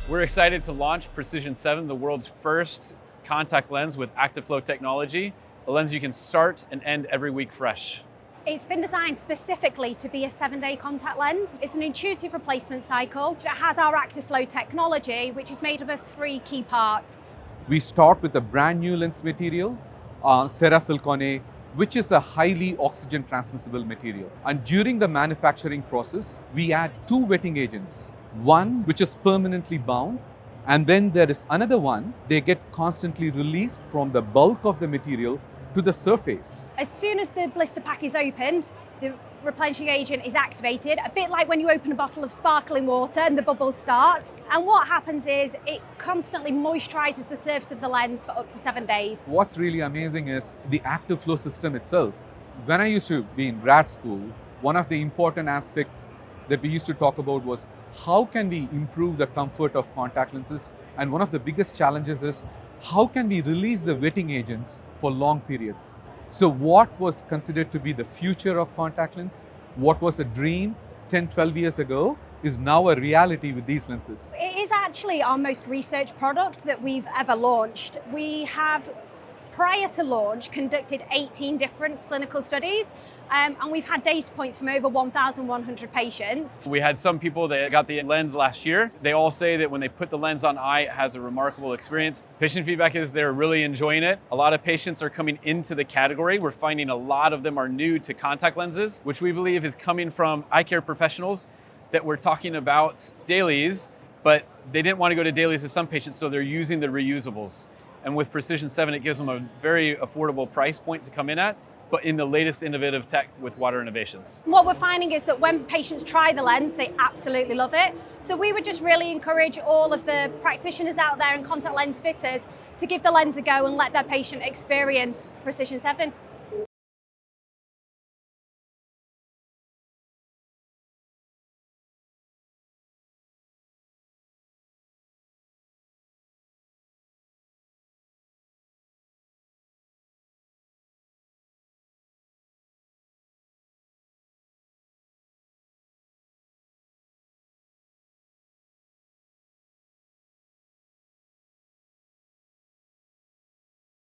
We're excited to launch Precision7, the world's first contact lens with active flow technology, a lens you can start and end every week fresh. It's been designed specifically to be a 7-day contact lens. It's an intuitive replacement cycle. It has our active flow technology, which is made up of 3 key parts. We start with a brand new lens material, Alcon, which is a highly oxygen transmissible material. And during the manufacturing process, we add 2 wetting agents. One which is permanently bound, and then there is another one. They get constantly released from the bulk of the material to the surface. As soon as the blister pack is opened, the replenishing agent is activated, a bit like when you open a bottle of sparkling water and the bubbles start. And what happens is it constantly moisturizes the surface of the lens for up to 7 days. What's really amazing is the active flow system itself. When I used to be in grad school, one of the important aspects that we used to talk about was how can we improve the comfort of contact lenses? And one of the biggest challenges is how can we release the wetting agents for long periods? So what was considered to be the future of contact lens, what was a dream 10, 12 years ago, is now a reality with these lenses. It is actually our most researched product that we've ever launched. We have, prior to launch, conducted 18 different clinical studies, and we've had data points from over 1,100 patients. We had some people that got the lens last year. They all say that when they put the lens on eye, it has a remarkable experience. Patient feedback is they're really enjoying it. A lot of patients are coming into the category. We're finding a lot of them are new to contact lenses, which we believe is coming from eye care professionals that were talking about dailies, but they didn't want to go to dailies as some patients, so they're using the reusables. And with Precision7, it gives them a very affordable price point to come in at, but in the latest innovative tech with water innovations. What we're finding is that when patients try the lens, they absolutely love it. So we would just really encourage all of the practitioners out there and contact lens fitters to give the lens a go and let their patient experience Precision7.